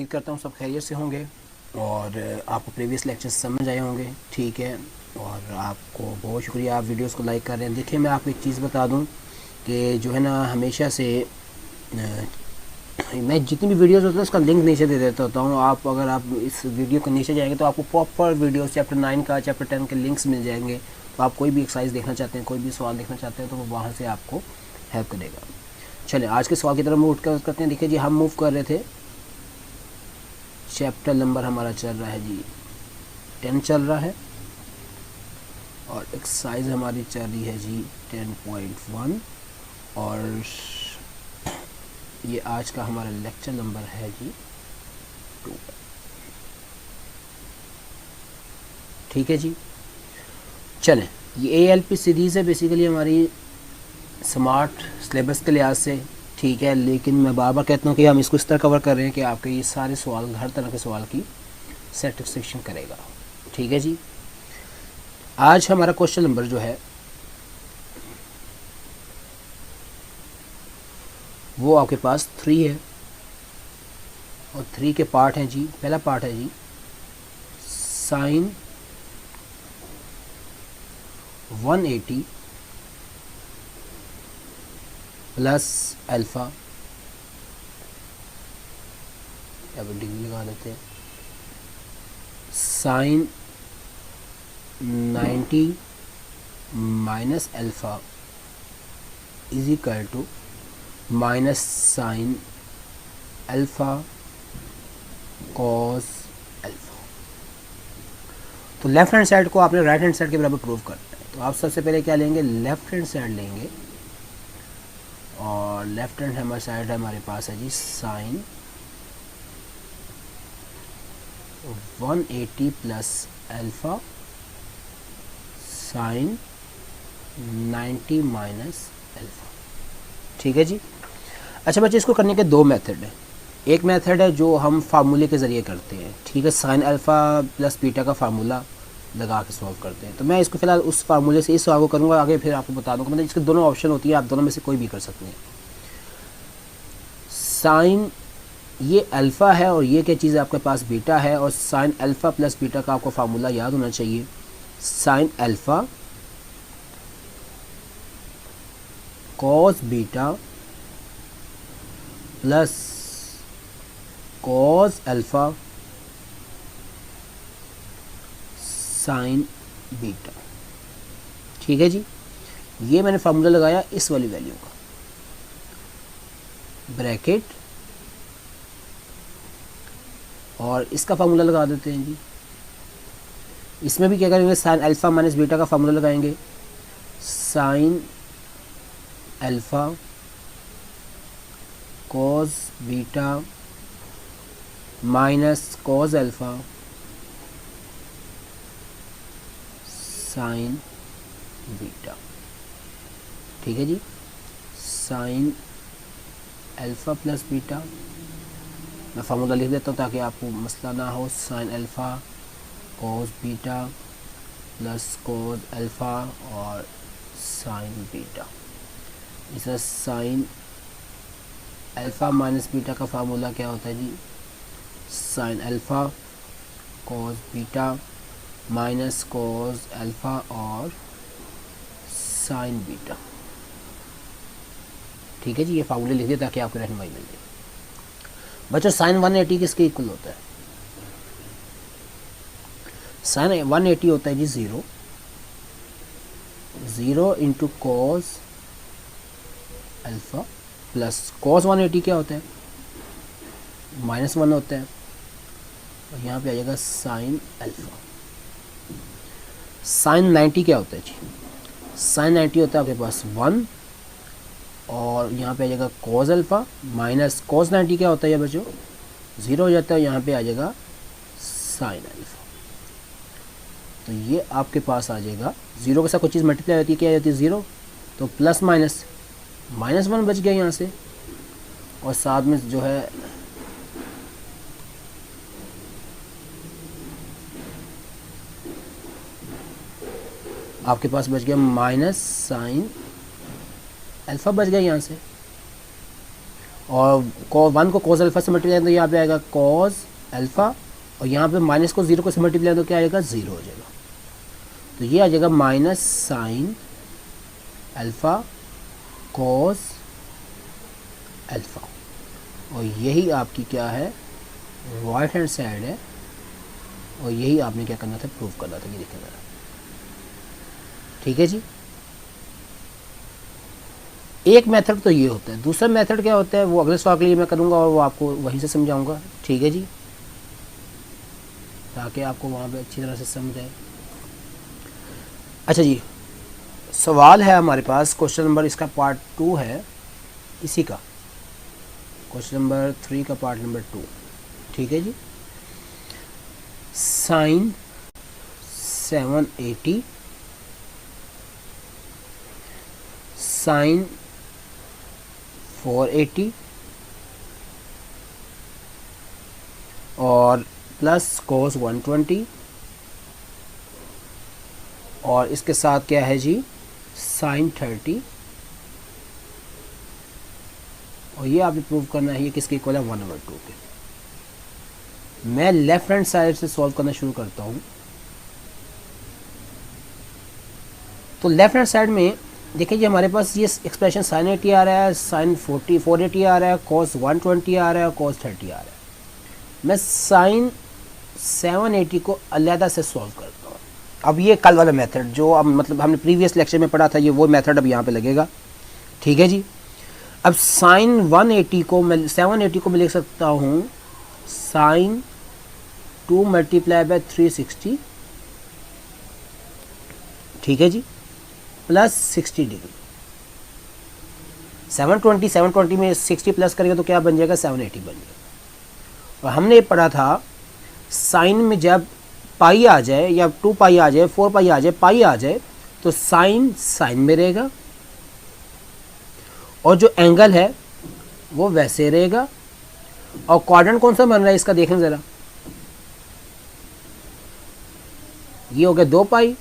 उम्मीद करता हूँ सब खैरियत से होंगे और आपको प्रीवियस लेक्चर समझ आए होंगे, ठीक है। और आपको बहुत शुक्रिया, आप वीडियोस को लाइक कर रहे हैं। देखिए, मैं आपको एक चीज़ बता दूं कि जो है ना, हमेशा से मैं जितनी भी वीडियोस होती है उसका लिंक नीचे दे देता होता हूँ। आप अगर आप इस वीडियो के नीचे जाएंगे तो आपको प्रॉपर वीडियोस चैप्टर 9 का, चैप्टर 10 के लिंक्स मिल जाएंगे। तो आप कोई भी एक्सरसाइज देखना चाहते हैं, कोई भी सवाल देखना चाहते हैं, तो वो वहाँ से आपको हेल्प करेगा। चलिए आज के सवाल की तरफ मूव करते हैं। देखिए जी, हम मूव कर रहे थे, चैप्टर नंबर हमारा चल रहा है जी 10 चल रहा है, और एक्सरसाइज हमारी चल रही है जी 10.1, और ये आज का हमारा लेक्चर नंबर है जी 2। ठीक है जी। चलें, ये ALP सीरीज़ है बेसिकली हमारी स्मार्ट सिलेबस के लिहाज से, ठीक है। लेकिन मैं बार बार कहता हूँ कि हम इसको इस तरह कवर कर रहे हैं कि आपके ये सारे सवाल, हर तरह के सवाल की सेटिस्फेक्शन करेगा। ठीक है जी। आज हमारा क्वेश्चन नंबर जो है वो आपके पास 3 है, और 3 के पार्ट हैं जी। पहला पार्ट है जी साइन 180 प्लस अल्फ़ा, अब डिग्री लगा देते हैं, sine 90 minus alpha is equal to minus sine alpha cos alpha. तो लेफ्ट हैंड साइड को आपने राइट हैंड साइड के बराबर प्रूव करना है। तो आप सबसे पहले क्या लेंगे, लेफ्ट हैंड साइड लेंगे, और लेफ्ट हैंड हमारे साइड हमारे पास है जी sine 180 plus alpha sine 90 minus alpha. ठीक है जी। अच्छा बच्चे, इसको करने के 2 मेथड हैं। एक मेथड है जो हम फार्मूले के ज़रिए करते हैं, ठीक है, साइन अल्फ़ा प्लस बीटा का फार्मूला लगा के सॉल्व करते हैं। तो मैं इसको फिलहाल उस फार्मूले से इस सवाल को करूँगा, आगे फिर आपको बता दूँगा। मतलब इसके दोनों ऑप्शन होती है, आप दोनों में से कोई भी कर सकते हैं। साइन ये अल्फ़ा है और ये क्या चीज़ है, आपके पास बीटा है, और साइन अल्फ़ा प्लस बीटा का आपको फार्मूला याद होना चाहिए। Sign alpha cos beta plus cos alpha sine beta. ठीक है जी। ये मैंने फार्मूला लगाया इस वाली वैल्यू का, ब्रैकेट, और इसका फार्मूला लगा देते हैं जी। इसमें भी क्या करेंगे, साइन अल्फ़ा माइनस बीटा का फार्मूला लगाएंगे, sine alpha cos beta minus cos alpha sine beta. ठीक है जी। साइन अल्फ़ा प्लस बीटा, मैं फार्मूला लिख देता हूँ ताकि आपको मसला ना हो। Sine alpha cos beta plus cos alpha और साइन बीटा। इसका साइन अल्फ़ा माइनस बीटा का फार्मूला क्या होता है जी, sine alpha cos beta minus cos alpha और साइन बीटा। ठीक है जी। ये फार्मूले लिख दिए ताकि आपको रहनुमाई मिल जाए। बच्चों, साइन 180 किसके इक्वल होता है, साइन 180 होता है जी 0 into cos alpha plus cos 180 क्या होता है, -1 होता है, और यहाँ पे आ जाएगा साइन अल्फ़ा। साइन 90 क्या होता है जी, साइन 90 होता है आपके पास 1, और यहाँ पे आ जाएगा कॉस अल्फ़ा माइनस कॉस 90 क्या होता है बच्चों, 0 हो जाता है, यहाँ पे आ जाएगा साइन अल्फ़ा। तो ये आपके पास आ जाएगा, 0 के साथ कोई चीज़ मल्टीप्लाई होती है, क्या होती है 0, तो प्लस माइनस -1 बच गया यहाँ से, और साथ में जो है आपके पास बच गया माइनस साइन अल्फ़ा बच गया यहाँ से, और वन को कॉस अल्फ़ा से मल्टीप्लाई तो यहाँ पे आएगा कॉस अल्फ़ा, और यहाँ पे माइनस को 0 को से मल्टीप्लाई तो क्या आएगा 0 हो जाएगा। तो ये आ जाएगा minus sine alpha cos alpha, और यही आपकी क्या है राइट हैंड साइड है, और यही आपने क्या करना था प्रूव करना था। ये देखिए ज़रा, ठीक है जी। एक मेथड तो ये होता है, दूसरा मेथड क्या होता है वो अगले सवाल के लिए मैं करूँगा और वो आपको वहीं से समझाऊँगा, ठीक है जी, ताकि आपको वहाँ पे अच्छी तरह से समझ आए। अच्छा जी, सवाल है हमारे पास क्वेश्चन नंबर, इसका पार्ट 2 है इसी का, क्वेश्चन नंबर 3 का पार्ट नंबर 2, ठीक है जी। साइन 780 साइन 480 और प्लस कोस 120, और इसके साथ क्या है जी साइन 30, और ये आपने प्रूव करना है ये किसके इक्वल है 1/2 के। मैं लेफ्ट हैंड साइड से सॉल्व करना शुरू करता हूँ। तो लेफ्ट हैंड साइड में देखिए जी हमारे पास ये एक्सप्रेशन साइन 80 आ रहा है, साइन 480 आ रहा है, कॉस 120 आ रहा है और कॉस 30 आ रहा है। मैं साइन 780 को अलहदा से सॉल्व करता हूँ। अब ये कल वाला मेथड जो अब मतलब हमने प्रीवियस लेक्चर में पढ़ा था, ये वो मेथड अब यहाँ पे लगेगा, ठीक है जी। अब साइन 180 को मैं 780 को मैं लिख सकता हूँ साइन 2 मल्टीप्लाई बाय 360, ठीक है जी, प्लस 60 डिग्री। 720 में 60 प्लस करेंगे तो क्या बन जाएगा 780 बन जाएगा। और हमने पढ़ा था साइन में जब पाई आ जाए या 2 पाई आ जाए, 4 पाई आ जाए, पाई आ जाए तो साइन साइन में रहेगा और जो एंगल है वो वैसे रहेगा। और क्वाड्रेंट कौन सा बन रहा है इसका देखें ज़रा, ये हो गया 2 पाई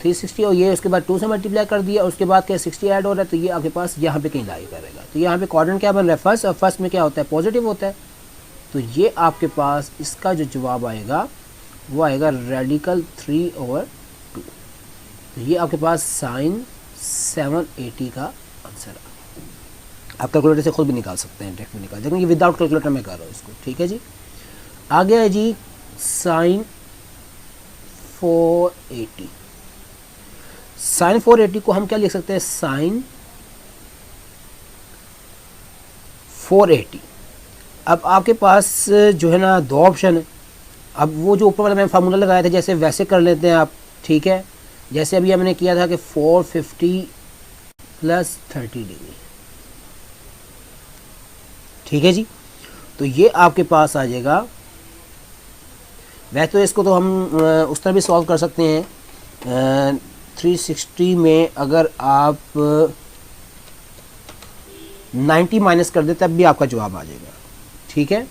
360 और ये उसके बाद 2 से मल्टीप्लाई कर दिया, उसके बाद क्या 60 ऐड हो रहा है, तो ये आपके पास यहाँ पे कहीं लाई करेगा। तो यहाँ पे क्वाड्रेंट क्या बन रहा है फर्स्ट, और फर्स्ट में क्या होता है पॉजिटिव होता है। तो ये आपके पास इसका जो जवाब आएगा वो आएगा रेडिकल 3/2। तो ये आपके पास साइन 780 का आंसर है। आप कैलकुलेटर से खुद भी निकाल सकते हैं, डायरेक्ट में निकाल, लेकिन ये विदाउट कैलकुलेटर में कर रहा हूँ इसको, ठीक है जी। आगे है जी साइन 480। साइन 480 को हम क्या लिख सकते हैं साइन 480। अब आपके पास जो है ना 2 ऑप्शन है। अब वो जो ऊपर वाला मैंने फार्मूला लगाया था जैसे वैसे कर लेते हैं आप, ठीक है। जैसे अभी हमने किया था कि 450 प्लस 30 डिग्री, ठीक है जी। तो ये आपके पास आ जाएगा। वैसे तो इसको तो हम उस तरह भी सॉल्व कर सकते हैं। 360 में अगर आप 90 माइनस कर दे तब भी आपका जवाब आ जाएगा, ठीक है।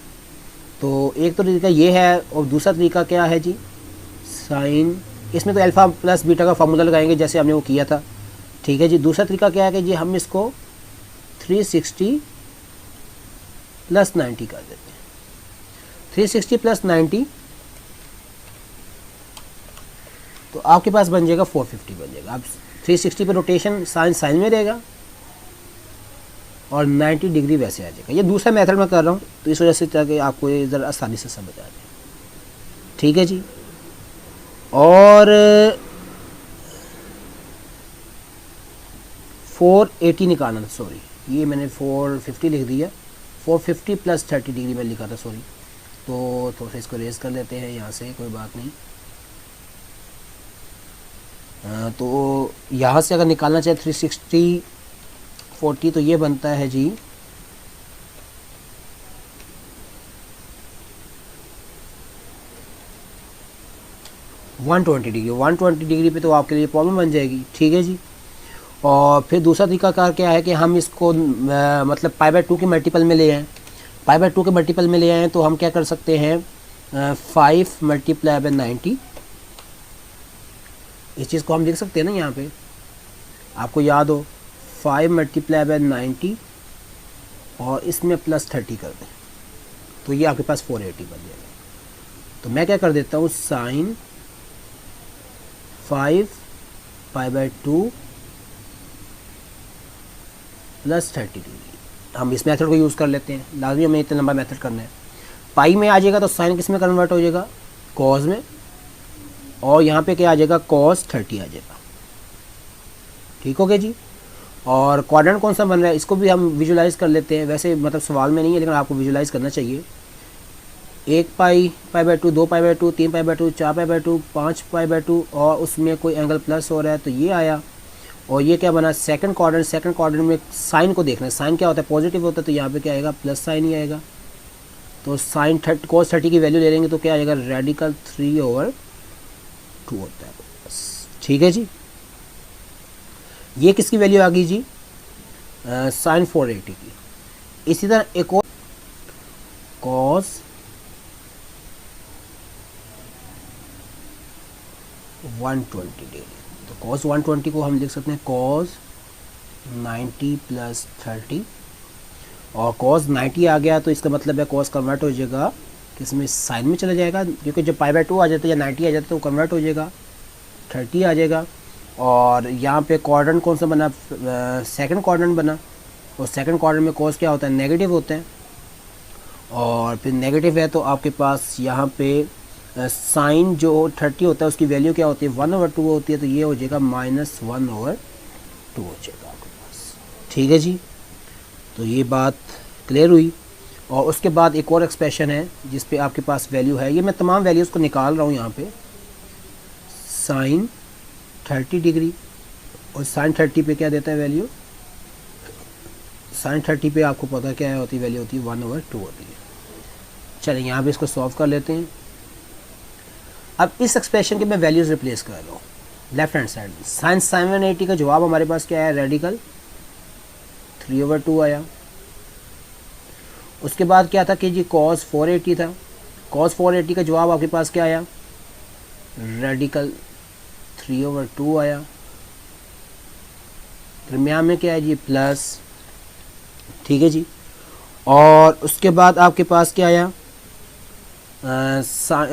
तो एक तो तरीका ये है, और दूसरा तरीका क्या है जी साइन, इसमें तो अल्फ़ा प्लस बीटा का फार्मूला लगाएंगे जैसे हमने वो किया था, ठीक है जी। दूसरा तरीका क्या है कि जी हम इसको 360 प्लस 90 कर देते हैं। 360 प्लस 90 तो आपके पास बन जाएगा 450 बन जाएगा। अब 360 पे रोटेशन साइन साइन में रहेगा और 90 डिग्री वैसे आ जाएगा। ये दूसरा मेथड में कर रहा हूँ तो इस वजह से ताकि आपको ये ज़रा आसानी से समझ आ जाए, ठीक है जी। और 480 निकालना था, सॉरी ये मैंने 450 लिख दिया, 450 प्लस 30 डिग्री में लिखा था, सॉरी। तो थोड़ा सा इसको रेज कर लेते हैं यहाँ से, कोई बात नहीं। तो यहाँ से अगर निकालना चाहे 360 40 तो ये बनता है जी 120 डिग्री। 120 डिग्री पे तो आपके लिए प्रॉब्लम बन जाएगी, ठीक है जी। और फिर दूसरा तरीका क्या है कि हम इसको मतलब π/2 के मल्टीपल में ले आएँ। π/2 के मल्टीपल में ले आएँ तो हम क्या कर सकते हैं 5 मल्टीप्लाई बाय 90, इस चीज़ को हम लिख सकते हैं ना यहाँ पे, आपको याद हो 5 मल्टीप्लाई बाय 90 और इसमें +30 कर दें तो ये आपके पास 480 बन जाएगा। तो मैं क्या कर देता हूँ, साइन 5π/2 + 30 डिग्री। हम इस मेथड को यूज़ कर लेते हैं, लाजमी हमें इतना लंबा मेथड करना है। पाई में आ जाएगा तो साइन किस में कन्वर्ट हो जाएगा, कॉस में, और यहाँ पे क्या आ जाएगा, cos 30 आ जाएगा। ठीक हो गया जी। और क्वाड्रेंट कौन सा बन रहा है इसको भी हम विजुलाइज कर लेते हैं। वैसे मतलब सवाल में नहीं है लेकिन आपको विजुलाइज करना चाहिए। 1π/2, 2π/2, 3π/2, 4π/2, 5π/2 और उसमें कोई एंगल प्लस हो रहा है तो ये आया। और ये क्या बना, सेकंड क्वाड्रेंट। सेकंड क्वाड्रेंट में साइन को देखना है, साइन क्या होता है, पॉजिटिव होता है तो यहाँ पे क्या आएगा, प्लस साइन ही आएगा। तो साइन cos 30 की वैल्यू ले लेंगे तो क्या आएगा, रेडिकल 3/2 होता है बस। ठीक है जी। ये किसकी वैल्यू आ गई जी, साइन 480 की। इसी तरह एक और cos 120 डिग्री। तो cos 120 को हम लिख सकते हैं cos 90 + 30। और cos 90 आ गया तो इसका मतलब है cos कन्वर्ट हो जाएगा किसमें, साइन में चला जाएगा, क्योंकि जब π/2 आ जाता है या 90 आ जाता है तो कन्वर्ट हो जाएगा, 30 आ जाएगा। और यहाँ पे क्वाड्रेंट कौन सा बना, सेकंड क्वाड्रेंट बना। और सेकंड क्वाड्रेंट में cos क्या होता है, नेगेटिव होता है। और फिर नेगेटिव है तो आपके पास यहाँ पे साइन जो 30 होता है उसकी वैल्यू क्या होती है, 1/2 होती है। तो ये हो जाएगा -1/2 हो जाएगा आपके पास। ठीक है जी। तो ये बात क्लियर हुई। और उसके बाद एक और एक्सप्रेशन है जिस पे आपके पास वैल्यू है, ये मैं तमाम वैल्यूज़ को निकाल रहा हूँ यहाँ पे। साइन 30 डिग्री और साइन 30 पे क्या देता है वैल्यू, साइन 30 पे आपको पता क्या होती है वैल्यू, होती है 1/2 होती है। चलिए यहाँ पे इसको सॉल्व कर लेते हैं। अब इस एक्सप्रेशन के मैं वैल्यूज़ रिप्लेस कर रहा हूँ लेफ्ट हैंड साइड में। साइन 780 का जवाब हमारे पास क्या है, रेडिकल 3/2 आया। उसके बाद क्या था कि जी cos 480 था, cos 480 का जवाब आपके पास क्या आया, रेडिकल 3/2 आया। दरम्यान में क्या है जी, प्लस। ठीक है जी। और उसके बाद आपके पास क्या आया,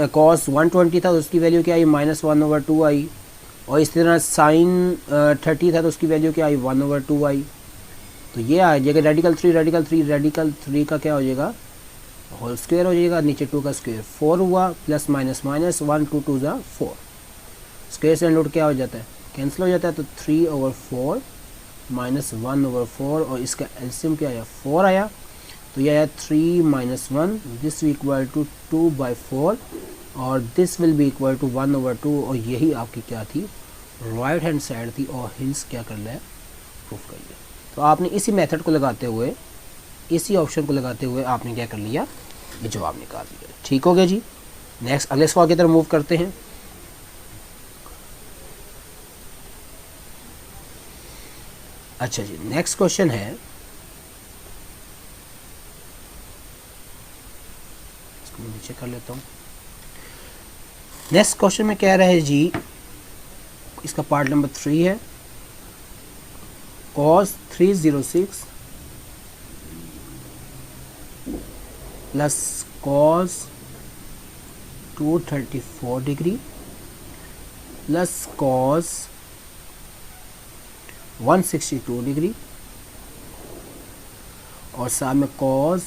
cos 120 था तो उसकी वैल्यू क्या आई, -1/2 आई। और इस तरह साइन 30 था तो उसकी वैल्यू क्या आई, 1/2 आई। तो ये आ जाएगा रेडिकल 3, रेडिकल 3 का क्या हो जाएगा, होल स्क्वायर हो जाएगा, नीचे 2 का स्क्वायर 4 हुआ, प्लस माइनस माइनस 1 2 2 ज़ा 4, स्क्वायर से रूट क्या हो जाता है, कैंसिल हो जाता है। तो 3/4 -1/4 और इसका एलसीएम क्या आया, 4 आया। तो ये आया 3 - 1, दिस इक्वल टू 2/4 और this will be equal to 1/2। और यही आपकी क्या थी, राइट हैंड साइड थी। और हिंस क्या कर लिया, प्रूफ कर लिया। तो आपने इसी मेथड को लगाते हुए, इसी ऑप्शन को लगाते हुए आपने क्या कर लिया, ये जवाब निकाल लिया। ठीक हो गया जी। नेक्स्ट अगले सवाल की तरफ मूव करते हैं। अच्छा जी, नेक्स्ट क्वेश्चन है, इसको मैं नीचे कर लेता हूँ। नेक्स्ट क्वेश्चन में कह रहा है जी, इसका पार्ट नंबर 3 है, cos 306 plus cos 234 degree plus cos 162 degree और साथ में cos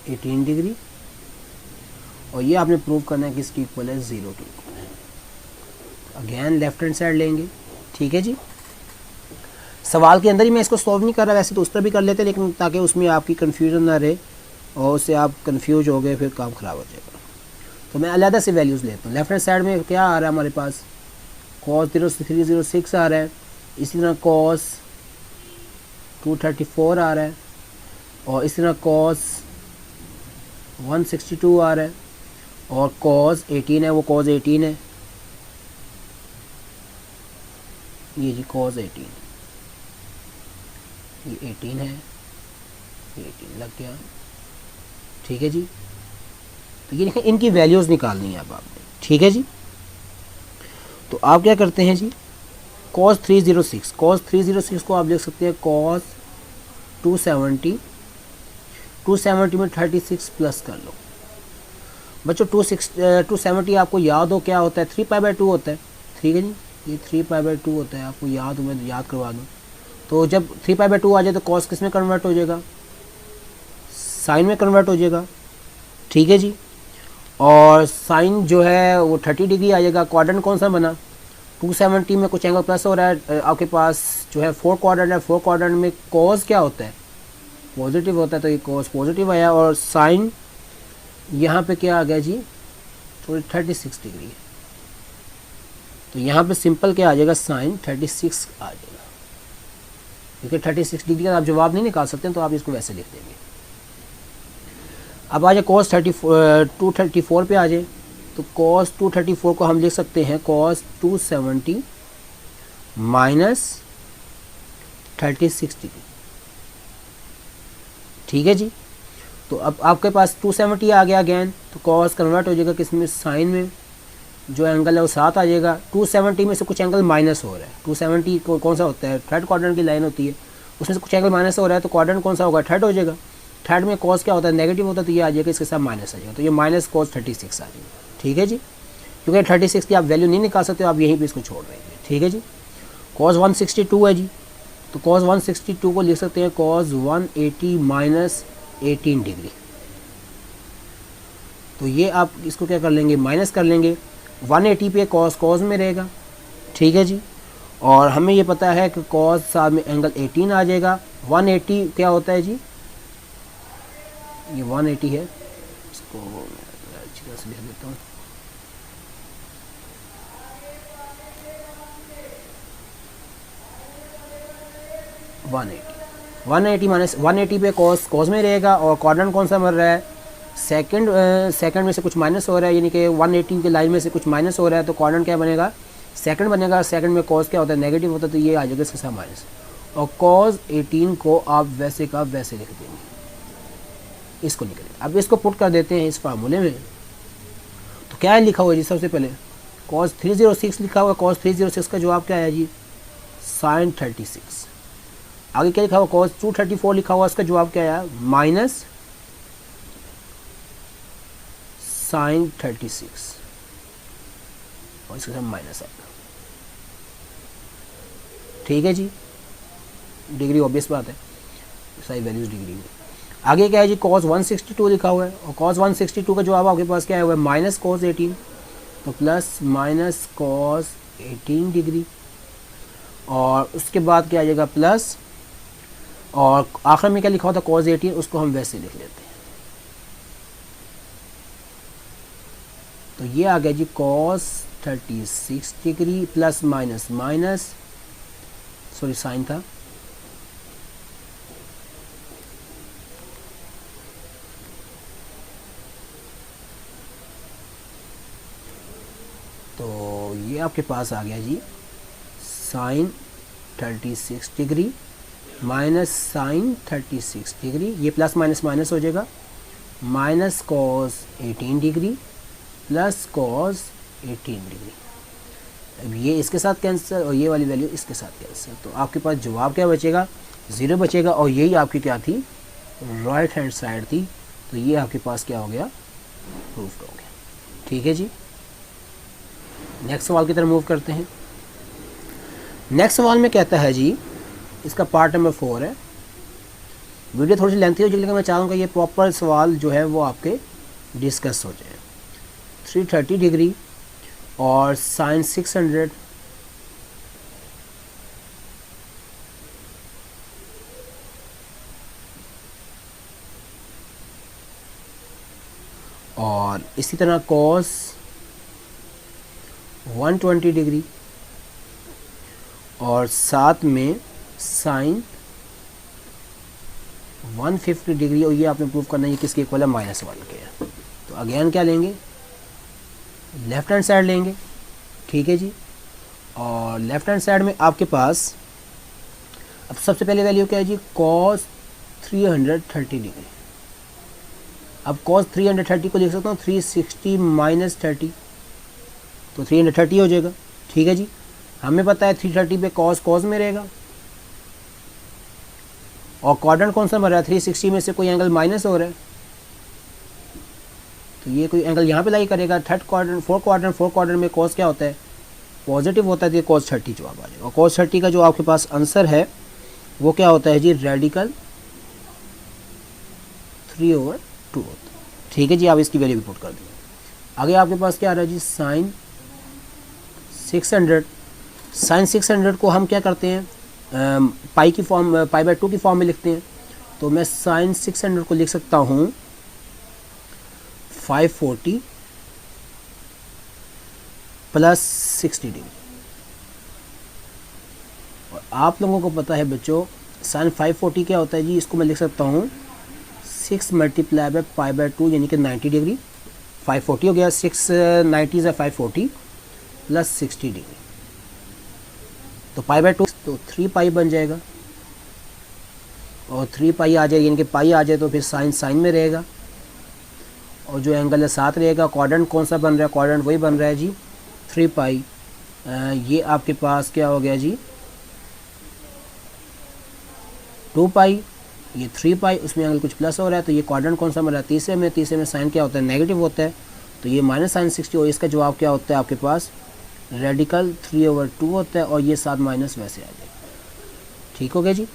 18 डिग्री। और ये आपने प्रूव करना है कि इसकी इक्वल है 0 के इक्वल है। अगेन लेफ्ट हैंड साइड लेंगे। ठीक है जी। सवाल के अंदर ही मैं इसको सॉल्व नहीं कर रहा, वैसे तो उस तरह भी कर लेते लेकिन ताकि उसमें आपकी कन्फ्यूजन ना रहे और उससे आप कंफ्यूज हो गए फिर काम ख़राब हो जाएगा। तो मैं अलग से वैल्यूज़ लेता हूँ। लेफ्ट हैंड साइड में क्या आ रहा है हमारे पास, cos 306 आ रहा है, इसी तरह cos 234 आ रहा है और इसी तरह cos 162 आ रहा है और cos 18 है, वो cos 18 है, ये जी cos 18, ये 18 है, ये 18 लग गया। ठीक है जी। तो ये देखें, इनकी वैल्यूज़ निकालनी है अब आपने। ठीक है जी। तो आप क्या करते हैं जी, cos 306 को आप लिख सकते हैं cos 270 में 36 प्लस कर लो बच्चों। 270 आपको याद हो क्या होता है, 3π/2 होता है, ठीक है जी, ये 3π/2 होता है, आपको याद हो, मैं याद करवा दूँ। तो जब 3π/2 आ जाए तो कॉस किस में कन्वर्ट हो जाएगा, साइन में कन्वर्ट हो जाएगा, ठीक है जी। और साइन जो है वो 30 डिग्री आ जाएगा। क्वाड्रेंट कौन सा बना, 270 में कुछ एंगल प्लस हो रहा है, आपके पास जो है 4 क्वाड्रेंट है, 4 क्वाड्रेंट में कॉस क्या होता है, पॉजिटिव होता है, तो ये कॉस पॉजिटिव आया। और साइन यहाँ पे क्या आ गया जी, थोड़ी 36 डिग्री, तो यहाँ पे सिंपल क्या आ जाएगा, साइन 36 आ जाएगा, क्योंकि 36 डिग्री का आप जवाब नहीं निकाल सकते, तो आप इसको वैसे लिख देंगे। अब आ जाए कॉस 234 पे आ जाए, तो कॉस 234 को हम लिख सकते हैं कॉस 270 माइनस 36 डिग्री, ठीक है जी। तो अब आपके पास 270 आ गया अगेन, तो कॉस कन्वर्ट हो जाएगा किसमें, साइन में, जो एंगल है वो 7 आ जाएगा। 270 में से कुछ एंगल माइनस हो रहा है, 270 को कौन सा होता है, थर्ड क्वाड्रेंट की लाइन होती है, उसमें से कुछ एंगल माइनस हो रहा है, तो क्वाड्रेंट कौन सा होगा, थर्ड हो जाएगा। थर्ड में कॉस क्या होता है, नेगेटिव होता है, तो ये आ जाएगा, इसके साथ माइनस आ जाएगा, तो ये माइनस कॉस 36 आ जाएगा, ठीक है जी। क्योंकि 36 की आप वैल्यू नहीं निकाल सकते, आप यहीं पे इसको छोड़ देंगे, ठीक है जी। कॉस 162 है जी, तो कॉस 162 को लिख सकते हैं कॉस 180 माइनस 18 डिग्री। तो ये आप इसको क्या कर लेंगे, माइनस कर लेंगे, 180 पे कॉस कॉस में रहेगा, ठीक है जी। और हमें ये पता है कि कॉस साथ में एंगल 18 आ जाएगा। 180 क्या होता है जी, ये 180 है, इसको मैं अच्छी तरह से लिख देता हूँ। वन एटी माइनस 180 पे कॉस कॉस में रहेगा, और क्वाड्रेंट कौन सा मर रहा है, सेकंड में से कुछ माइनस हो रहा है, यानी कि 180 की लाइन में से कुछ माइनस हो रहा है, तो क्वाड्रेंट क्या बनेगा, सेकंड बनेगा। सेकंड में कॉस क्या होता है, नेगेटिव होता है, तो ये आ जाएगा इसके साथ माइनस। और कॉस 18 को आप वैसे का वैसे लिख देंगे, इसको निकलेगा। अब इसको पुट कर देते हैं इस फार्मूले में, तो क्या है लिखा हुआ है जी, सबसे पहले कॉस 306 लिखा हुआ है, कॉस 306 का जवाब क्या है जी, साइन 36। आगे क्या लिखा हुआ, कॉस 234 लिखा हुआ, उसका जवाब क्या है, माइनस साइन 36, और इसके साथ माइनस आएगा, ठीक है जी। डिग्री ऑब्वियस बात है, सारी वैल्यूज डिग्री में। आगे क्या है जी, कॉस 162 लिखा हुआ है, और कॉस 162 का जवाब आपके पास क्या है, माइनस कॉस 18, तो प्लस माइनस कॉस 18 डिग्री, और उसके बाद क्या आ जाएगा प्लस, और आखिर में क्या लिखा होता है कॉस 18, उसको हम वैसे लिख लेते हैं। तो ये आ गया जी cos 36 degree plus minus minus, sorry sine था, तो ये आपके पास आ गया जी sine 36 degree minus sine 36 degree, ये प्लस माइनस माइनस हो जाएगा, minus cos 18 degree plus cos 18 degree. अब ये इसके साथ कैंसिल और ये वाली वैल्यू इसके साथ कैंसिल, तो आपके पास जवाब क्या बचेगा, 0 बचेगा, और यही आपकी क्या थी, राइट हैंड साइड थी। तो ये आपके पास क्या हो गया, प्रूफ हो गया, ठीक है जी। नेक्स्ट सवाल की तरफ मूव करते हैं। नेक्स्ट सवाल में कहता है जी, इसका पार्ट नंबर 4 है, वीडियो थोड़ी सी लेंथी हो जाएगी, लेकिन मैं चाहूँगा ये प्रॉपर सवाल जो है वो आपके डिस्कस हो जाए। 330 डिग्री और साइन 600 और इसी तरह कॉस 120 डिग्री और साथ में साइन 150 डिग्री, और ये आपने प्रूव करना है ये किसके इक्वल है, -1 के है। तो अगेन क्या लेंगे, लेफ्ट हैंड साइड लेंगे, ठीक है जी। और लेफ्ट हैंड साइड में आपके पास अब सबसे पहले वैल्यू क्या है जी, कॉस 330 डिग्री। अब कॉस 330 को लिख सकता हूँ 360 माइनस 30, तो 330 हो जाएगा, ठीक है जी। हमें पता है 330 पे कॉस कॉस में रहेगा, और क्वाड्रेंट कौन सा बन रहा है, 360 में से कोई एंगल माइनस हो रहा है, तो ये कोई एंगल यहाँ पे लाई करेगा। थर्ड क्वाड्रेंट, फोर्थ क्वाड्रेंट में कॉस क्या होता है, पॉजिटिव होता है, तो ये cos 30 जवाब आ जाएगा। और cos 30 का जो आपके पास आंसर है वो क्या होता है जी, रेडिकल 3/2 होता है। ठीक है जी, आप इसकी वैल्यू भी पुट कर देंगे। आगे आपके पास क्या आ रहा है जी, साइन 600 को हम क्या करते हैं, पाई की फॉर्म, पाई/2 की फॉर्म में लिखते हैं। तो मैं साइन 600 को लिख सकता हूँ 540 प्लस 60 डिग्री। और आप लोगों को पता है बच्चों, साइन 540 क्या होता है जी, इसको मैं लिख सकता हूँ 6 मल्टीप्लाई बाय पाई/2 यानी कि 90 डिग्री। 540 हो गया, 690 से 540 प्लस 60 डिग्री, तो पाई/2 तो 3 पाई बन जाएगा। और 3 पाई आ जाए यानी कि पाई आ जाए तो फिर साइन में रहेगा, और जो एंगल है साथ रहेगा। क्वाड्रेंट कौन सा बन रहा है, क्वाड्रेंट वही बन रहा है जी 3 पाई। ये आपके पास क्या हो गया जी 2 पाई, ये 3 पाई, उसमें एंगल कुछ प्लस हो रहा है, तो ये क्वाड्रेंट कौन सा बन रहा है, तीसरे में साइन क्या होता है, नेगेटिव होता है, तो ये माइनस साइन 60। और इसका जवाब क्या होता है आपके पास, रेडिकल 3/2 होता है, और ये साथ माइनस वैसे आ जाएगा। ठीक हो गया जी।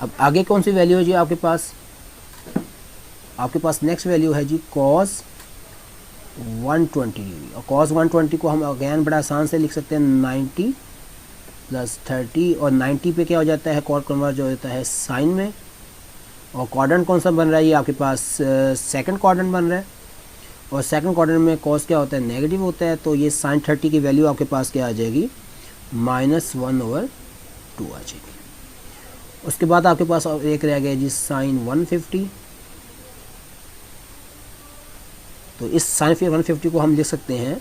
अब आगे कौन सी वैल्यू है जी आपके पास नेक्स्ट वैल्यू है जी cos 120 डिग्री। और cos 120 को हम अगेन बड़ा आसान से लिख सकते हैं 90 प्लस 30, और 90 पे क्या हो जाता है, कॉट कन्वर्ट जो होता है साइन में। और क्वाड्रेंट कौन सा बन रहा है, ये आपके पास सेकंड क्वाड्रेंट बन रहा है, और सेकंड क्वाड्रेंट में cos क्या होता है, नेगेटिव होता है, तो ये साइन 30 की वैल्यू आपके पास क्या आ जाएगी, -1/2 आ जाएगी। उसके बाद आपके पास और एक रह गया जी साइन 150। तो इस साइन 150 को हम लिख सकते हैं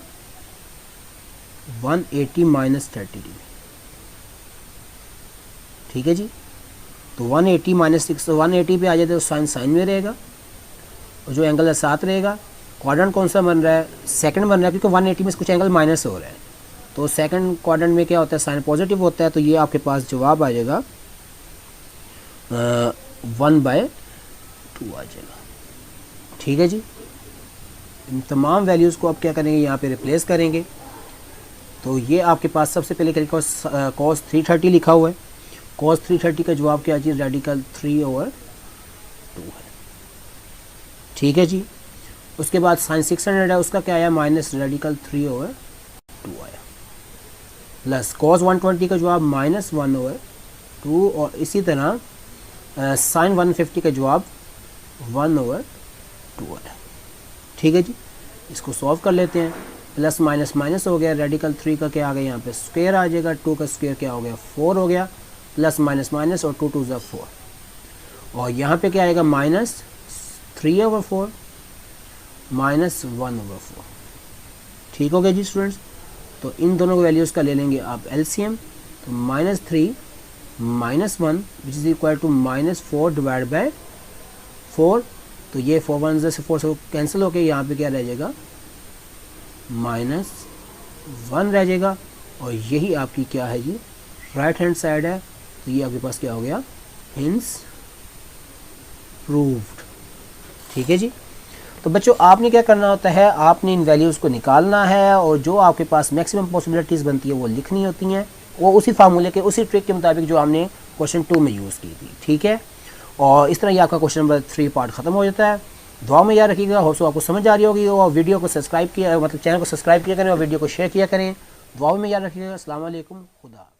180 माइनस 30 डिग्री। ठीक है जी, तो 180 माइनस 6, 180 पे आ जाए तो साइन में रहेगा, और जो एंगल है साथ रहेगा। क्वाड्रेंट कौन सा बन रहा है, सेकंड बन रहा है, क्योंकि 180 में कुछ एंगल माइनस हो रहा है, तो सेकंड क्वाड्रेंट में क्या होता है, साइन पॉजिटिव होता है, तो ये आपके पास जवाब आ जाएगा 1/2 आ जाएगा। ठीक है जी, इन तमाम वैल्यूज़ को आप क्या करेंगे, यहाँ पे रिप्लेस करेंगे। तो ये आपके पास सबसे पहले करेंगे cos 330 लिखा हुआ है, cos 330 का जवाब क्या जी, रेडिकल 3/2 है। ठीक है जी। उसके बाद साइन 600 है, उसका क्या आया, माइनस रेडिकल 3/2 आया, प्लस cos 120 का जवाब -1/2, और इसी तरह साइन 150 का जवाब 1/2 है। ठीक है जी, इसको सॉल्व कर लेते हैं। प्लस माइनस माइनस हो गया, रेडिकल 3 का क्या आ गया, यहाँ पे स्क्वायर आ जाएगा, 2 का स्क्वायर क्या हो गया, 4 हो गया, प्लस माइनस माइनस, और 2 2 ज़ा 4, और यहाँ पे क्या आएगा, -3/4 -1/4। ठीक हो गया जी स्टूडेंट्स। तो इन दोनों वैल्यूज़ का ले लेंगे आप एलसीएम, तो -3 -1 which is equal to -4 divide by 4, तो ये 4 1 से 4 से कैंसिल होकर यहाँ पे क्या रह जाएगा, -1 रह जाएगा, और यही आपकी क्या है जी, राइट हैंड साइड है, तो ये आपके पास क्या हो गया, हिंस प्रूव्ड। ठीक है जी। तो बच्चों आपने क्या करना होता है, आपने इन वैल्यूज़ को निकालना है, और जो आपके पास मैक्सिमम पॉसिबिलिटीज़ बनती है वो लिखनी होती हैं, वो उसी फार्मूले के, उसी ट्रिक के मुताबिक जो हमने क्वेश्चन 2 में यूज़ की थी। ठीक है, और इस तरह ये आपका क्वेश्चन नंबर 3 पार्ट ख़त्म हो जाता है। दुआ में याद रखिएगा, हो सो आपको समझ आ रही होगी, और वीडियो को सब्सक्राइब किया, मतलब चैनल को सब्सक्राइब किया करें, और वीडियो को शेयर किया करें। दुआ में याद रखिएगा। अस्सलाम वालेकुम, खुदा।